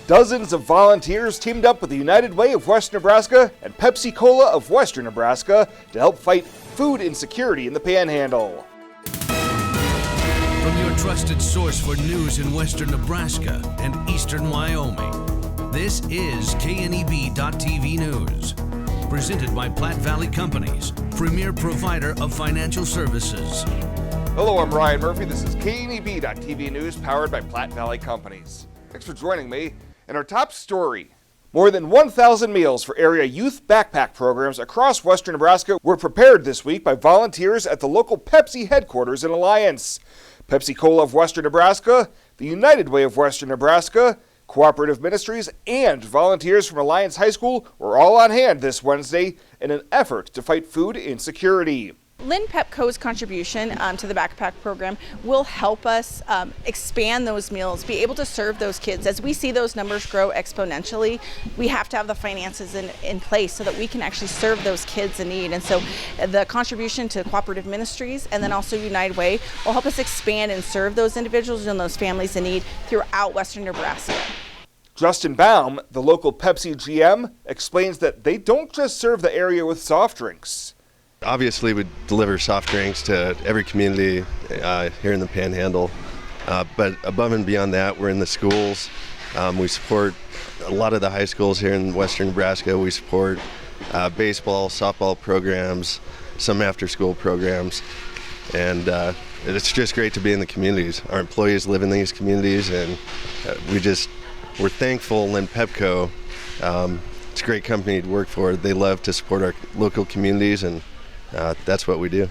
Dozens of volunteers teamed up with the United Way of Western Nebraska and Pepsi-Cola of Western Nebraska to help fight food insecurity in the Panhandle. From your trusted source for news in Western Nebraska and Eastern Wyoming, this is KNEB.TV News. Presented by Platte Valley Companies, premier provider of financial services. Hello, I'm Ryan Murphy. This is KNEB.TV News, powered by Platte Valley Companies. Thanks for joining me. And our top story, more than 1,000 meals for area youth backpack programs across Western Nebraska were prepared this week by volunteers at the local Pepsi headquarters in Alliance. Pepsi-Cola of Western Nebraska, the United Way of Western Nebraska, Cooperative Ministries, and volunteers from Alliance High School were all on hand this Wednesday in an effort to fight food insecurity. Lynn Pepco's contribution to the backpack program will help us expand those meals, be able to serve those kids. As we see those numbers grow exponentially, we have to have the finances in place so that we can actually serve those kids in need. And so the contribution to Cooperative Ministries and then also United Way will help us expand and serve those individuals and those families in need throughout Western Nebraska. Justin Baum, the local Pepsi GM, explains that they don't just serve the area with soft drinks. Obviously, we deliver soft drinks to every community here in the Panhandle, but above and beyond that, we're in the schools. We support a lot of the high schools here in Western Nebraska. We support baseball, softball programs, some after-school programs, and it's just great to be in the communities. Our employees live in these communities, and we're thankful. Lynn Pepco, it's a great company to work for. They love to support our local communities, and that's what we do.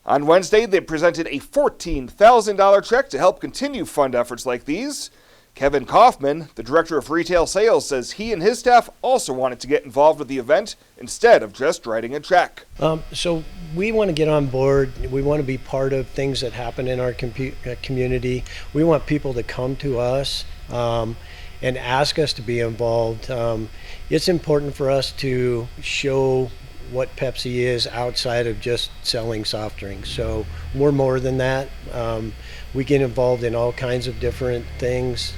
On Wednesday, they presented a $14,000 check to help continue fund efforts like these. Kevin Kaufman, the director of retail sales, says he and his staff also wanted to get involved with the event instead of just writing a check. So we want to get on board. We want to be part of things that happen in our community. We want people to come to us and ask us to be involved. It's important for us to show what Pepsi is outside of just selling soft drinks. So we're more than that. We get involved in all kinds of different things,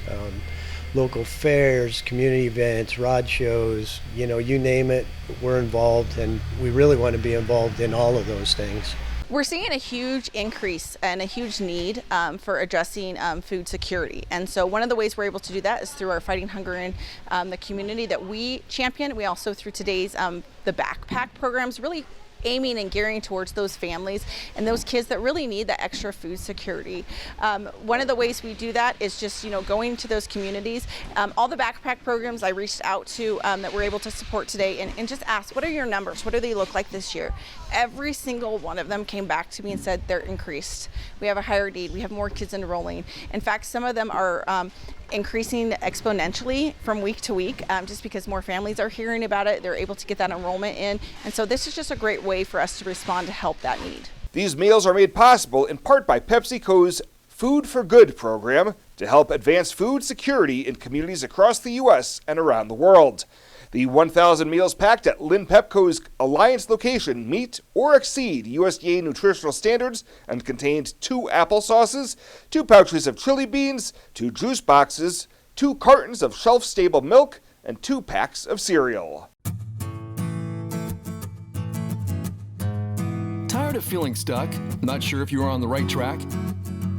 local fairs, community events, rod shows, you name it, we're involved, and we really want to be involved in all of those things. We're seeing a huge increase and a huge need for addressing food security. And so one of the ways we're able to do that is through our Fighting Hunger in the community that we champion. We also, through today's the backpack programs, really aiming and gearing towards those families and those kids that really need that extra food security. One of the ways we do that is just going to those communities. All the backpack programs I reached out to that we're able to support today and just asked, what are your numbers? What do they look like this year? Every single one of them came back to me and said they're increased. We have a higher need. We have more kids enrolling. In fact, some of them are increasing exponentially from week to week just because more families are hearing about it. They're able to get that enrollment in. And so this is just a great way for us to respond to help that need. These meals are made possible in part by PepsiCo's Food for Good program to help advance food security in communities across the U.S. and around the world. The 1,000 meals packed at Lynn Pepco's Alliance location meet or exceed USDA nutritional standards and contained 2 apple sauces, 2 pouches of chili beans, 2 juice boxes, 2 cartons of shelf-stable milk, and 2 packs of cereal. Tired of feeling stuck? Not sure if you are on the right track?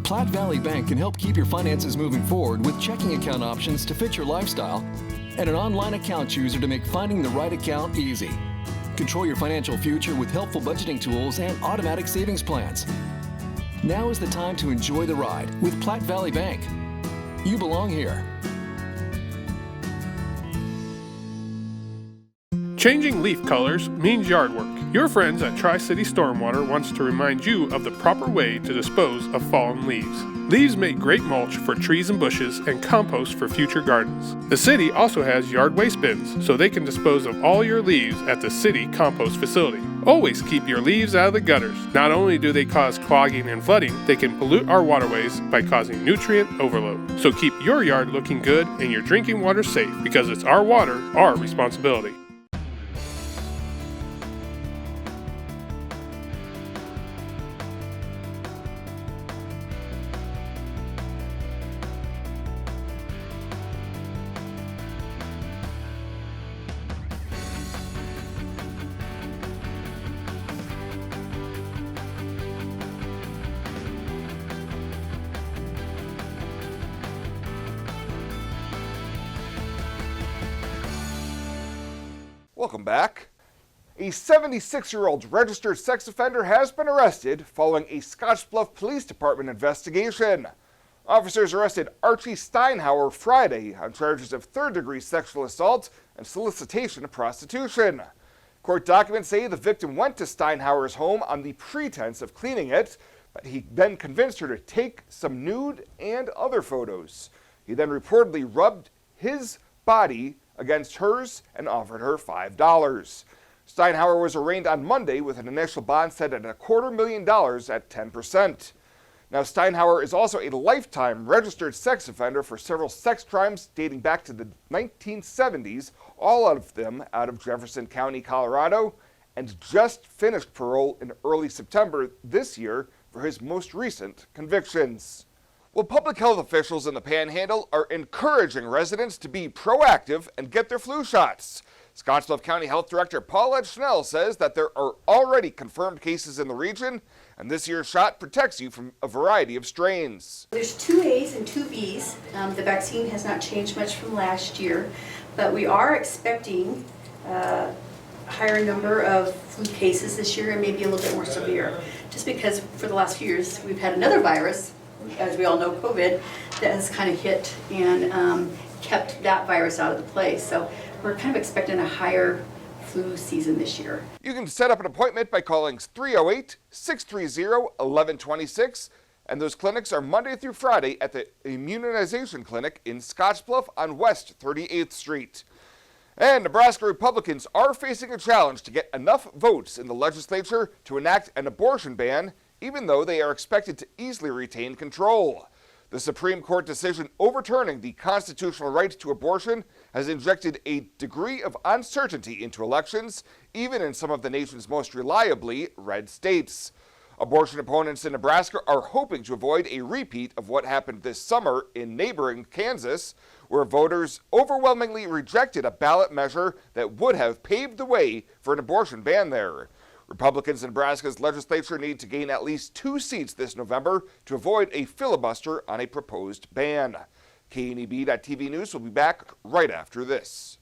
Platte Valley Bank can help keep your finances moving forward with checking account options to fit your lifestyle and an online account chooser to make finding the right account easy. Control your financial future with helpful budgeting tools and automatic savings plans. Now is the time to enjoy the ride with Platte Valley Bank. You belong here. Changing leaf colors means yard work. Your friends at Tri-City Stormwater wants to remind you of the proper way to dispose of fallen leaves. Leaves make great mulch for trees and bushes and compost for future gardens. The city also has yard waste bins, so they can dispose of all your leaves at the city compost facility. Always keep your leaves out of the gutters. Not only do they cause clogging and flooding, they can pollute our waterways by causing nutrient overload. So keep your yard looking good and your drinking water safe, because it's our water, our responsibility. Welcome back. A 76-year-old registered sex offender has been arrested following a Scottsbluff Police Department investigation. Officers arrested Archie Steinhauer Friday on charges of third-degree sexual assault and solicitation of prostitution. Court documents say the victim went to Steinhauer's home on the pretense of cleaning it, but he then convinced her to take some nude and other photos. He then reportedly rubbed his body against hers and offered her $5. Steinhauer was arraigned on Monday with an initial bond set at $250,000 at 10%. Now, Steinhauer is also a lifetime registered sex offender for several sex crimes dating back to the 1970s, all of them out of Jefferson County, Colorado, and just finished parole in early September this year for his most recent convictions. Well, public health officials in the Panhandle are encouraging residents to be proactive and get their flu shots. Scottsbluff County Health Director Paulette Schnell says that there are already confirmed cases in the region, and this year's shot protects you from a variety of strains. There's 2 A's and 2 B's. The vaccine has not changed much from last year, but we are expecting a higher number of flu cases this year and maybe a little bit more severe. Just because for the last few years we've had another virus, as we all know, COVID, that has kind of hit and kept that virus out of the play. So we're kind of expecting a higher flu season this year. You can set up an appointment by calling 308-630-1126, and those clinics are Monday through Friday at the Immunization Clinic in Scottsbluff on West 38th Street. And Nebraska Republicans are facing a challenge to get enough votes in the legislature to enact an abortion ban, even though they are expected to easily retain control. The Supreme Court decision overturning the constitutional right to abortion has injected a degree of uncertainty into elections, even in some of the nation's most reliably red states. Abortion opponents in Nebraska are hoping to avoid a repeat of what happened this summer in neighboring Kansas, where voters overwhelmingly rejected a ballot measure that would have paved the way for an abortion ban there. Republicans in Nebraska's legislature need to gain at least 2 seats this November to avoid a filibuster on a proposed ban. KNEB.TV News will be back right after this.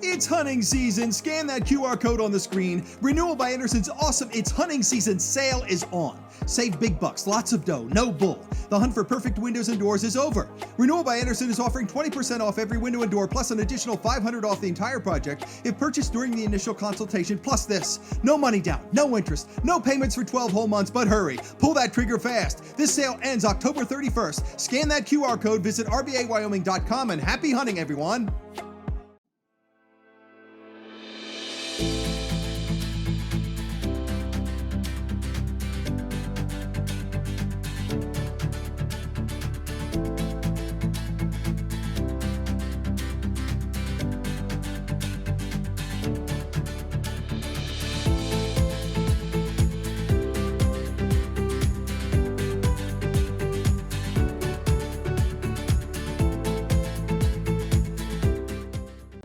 It's hunting season. Scan that QR code on the screen. Renewal by Anderson's awesome It's Hunting Season sale is on. Save big bucks, lots of dough, no bull. The hunt for perfect windows and doors is over. Renewal by Anderson is offering 20% off every window and door, plus an additional $500 off the entire project if purchased during the initial consultation, plus this. No money down, no interest, no payments for 12 whole months, but hurry. Pull that trigger fast. This sale ends October 31st. Scan that QR code, visit rbawyoming.com, and happy hunting, everyone.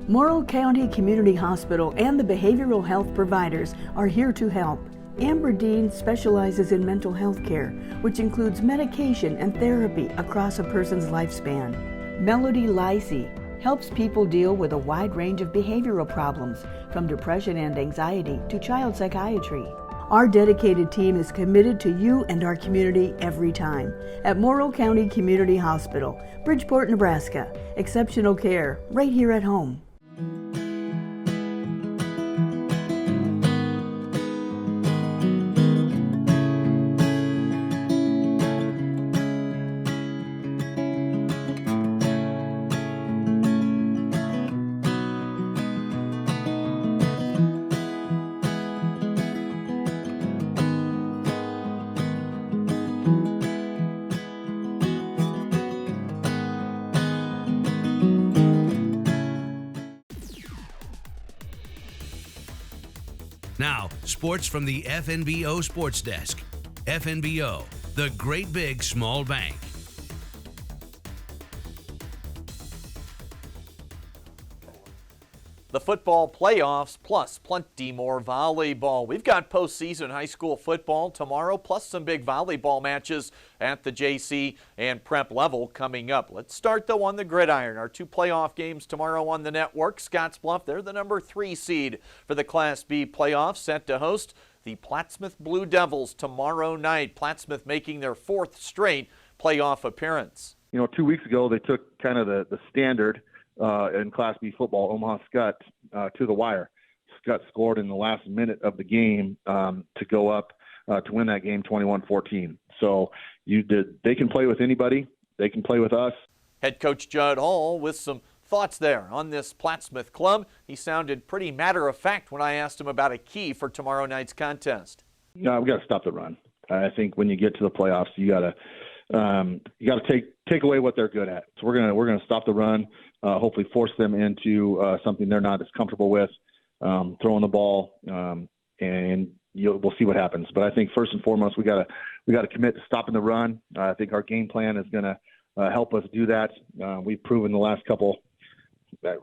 Morrill County Community Hospital and the behavioral health providers are here to help. Amber Dean specializes in mental health care, which includes medication and therapy across a person's lifespan. Melody Lacey helps people deal with a wide range of behavioral problems, from depression and anxiety to child psychiatry. Our dedicated team is committed to you and our community every time. At Morrill County Community Hospital, Bridgeport, Nebraska. Exceptional care right here at home. Now, sports from the FNBO Sports Desk. FNBO, the great big small bank. the football playoffs, plus plenty more volleyball. We've got postseason high school football tomorrow, plus some big volleyball matches at the JC and prep level coming up. Let's start, though, on the gridiron. Our 2 playoff games tomorrow on the network. Scottsbluff, they're the number 3 seed for the Class B playoffs, set to host the Plattsmouth Blue Devils tomorrow night. Plattsmouth making their 4th straight playoff appearance. 2 weeks ago, they took kind of the standard in Class B football, Omaha Skutt, to the wire. Skutt scored in the last minute of the game to go up to win that game 21-14. So they can play with anybody. They can play with us. Head coach Judd Hall with some thoughts there on this Plattsmouth club. He sounded pretty matter-of-fact when I asked him about a key for tomorrow night's contest. We got to stop the run. I think when you get to the playoffs, you got to take away what they're good at. So we're gonna stop the run. Hopefully force them into something they're not as comfortable with, throwing the ball, and we'll see what happens. But I think first and foremost, we got to commit to stopping the run. I think our game plan is going to help us do that. We've proven the last couple,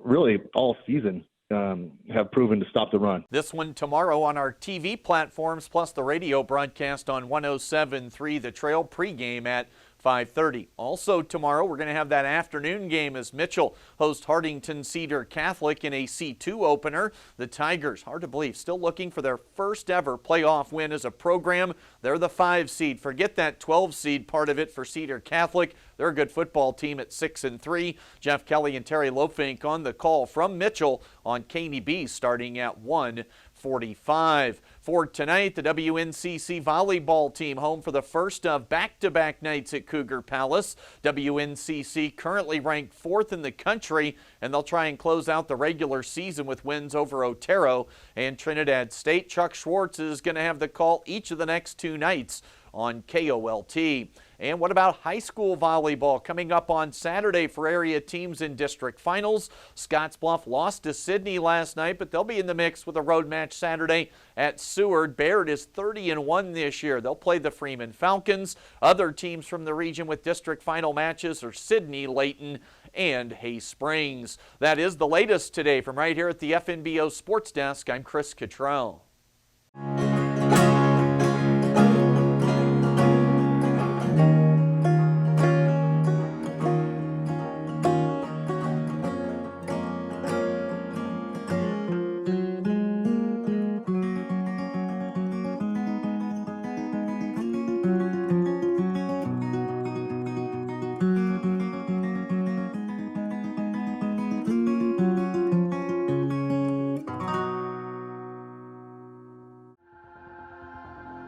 really all season, have proven to stop the run. This one tomorrow on our TV platforms, plus the radio broadcast on 107.3 The Trail pregame at 5:30. Also tomorrow, we're going to have that afternoon game as Mitchell hosts Hartington Cedar Catholic in a C2 opener. The Tigers, hard to believe, still looking for their first ever playoff win as a program. They're the 5 seed. Forget that 12 seed part of it for Cedar Catholic. They're a good football team at 6-3. Jeff Kelly and Terry Lofink on the call from Mitchell on KNEB starting at 1:45. For tonight, the WNCC volleyball team home for the first of back-to-back nights at Cougar Palace. WNCC currently ranked 4th in the country, and they'll try and close out the regular season with wins over Otero and Trinidad State. Chuck Schwartz is going to have the call each of the next 2 nights on KOLT. And what about high school volleyball coming up on Saturday for area teams in district finals? Scottsbluff lost to Sidney last night, but they'll be in the mix with a road match Saturday at Seward. Baird is 30-1 this year. They'll play the Freeman Falcons. Other teams from the region with district final matches are Sidney, Layton, and Hay Springs. That is the latest today from right here at the FNBO Sports Desk. I'm Chris Cottrell.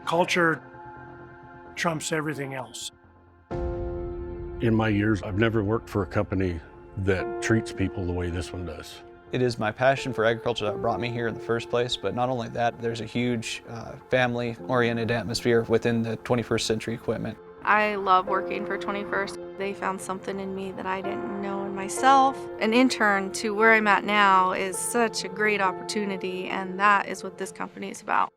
Culture trumps everything else. In my years, I've never worked for a company that treats people the way this one does. It is my passion for agriculture that brought me here in the first place, but not only that, there's a huge family-oriented atmosphere within the 21st Century Equipment. I love working for 21st. They found something in me that I didn't know in myself. An intern to where I'm at now is such a great opportunity, and that is what this company is about.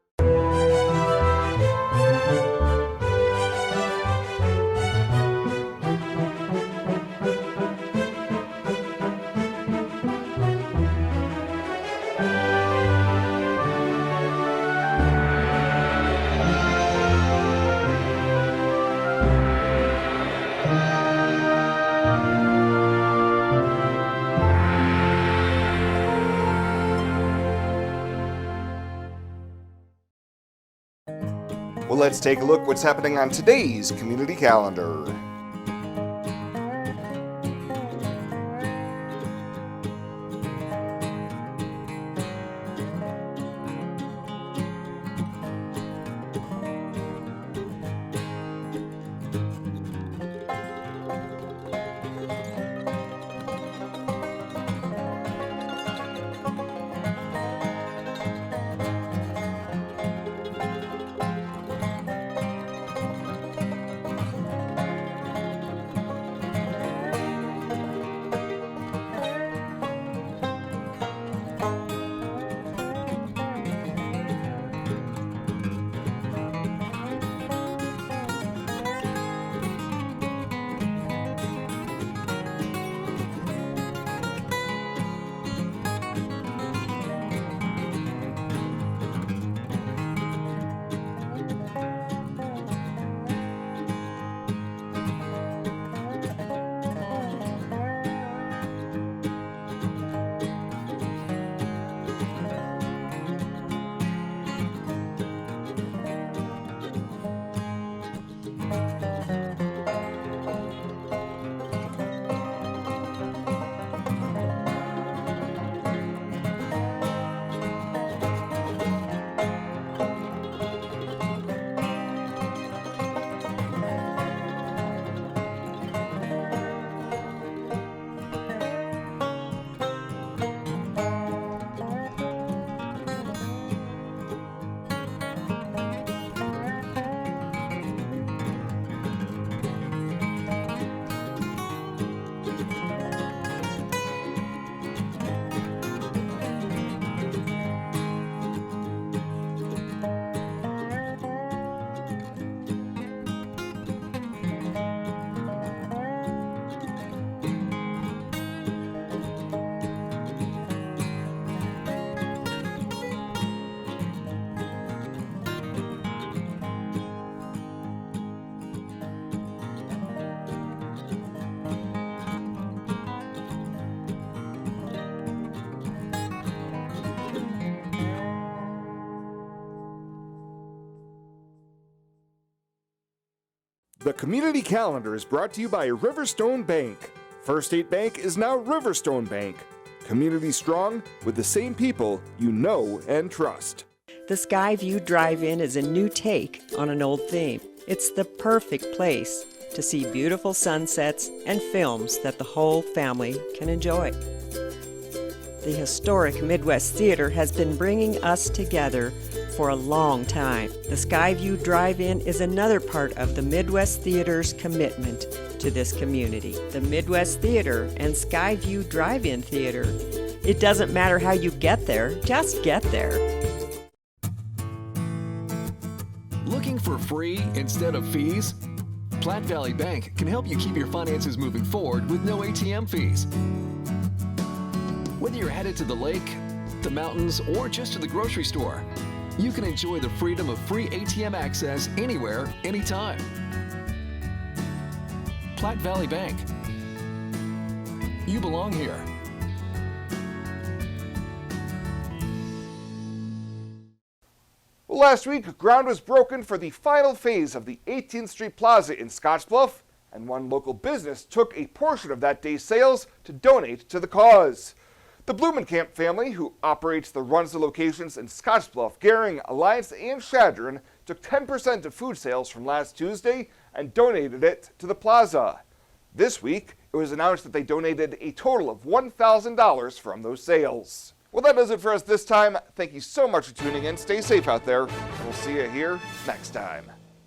Well, let's take a look what's happening on today's community calendar. The community calendar is brought to you by Riverstone Bank. First State Bank is now Riverstone Bank. Community strong with the same people you know and trust. The Skyview Drive-In is a new take on an old theme. It's the perfect place to see beautiful sunsets and films that the whole family can enjoy. The historic Midwest Theater has been bringing us together for a long time. The Skyview Drive-In is another part of the Midwest Theater's commitment to this community. The Midwest Theater and Skyview Drive-In Theater. It doesn't matter how you get there, just get there. Looking for free instead of fees? Platte Valley Bank can help you keep your finances moving forward with no ATM fees. Whether you're headed to the lake, the mountains, or just to the grocery store, you can enjoy the freedom of free ATM access anywhere, anytime. Platte Valley Bank. You belong here. Well, last week, ground was broken for the final phase of the 18th Street Plaza in Scottsbluff, and one local business took a portion of that day's sales to donate to the cause. The Blumenkamp family, who operates the Runza locations in Scottsbluff, Gering, Alliance, and Chadron, took 10% of food sales from last Tuesday and donated it to the plaza. This week, it was announced that they donated a total of $1,000 from those sales. Well, that does it for us this time. Thank you so much for tuning in. Stay safe out there, and we'll see you here next time.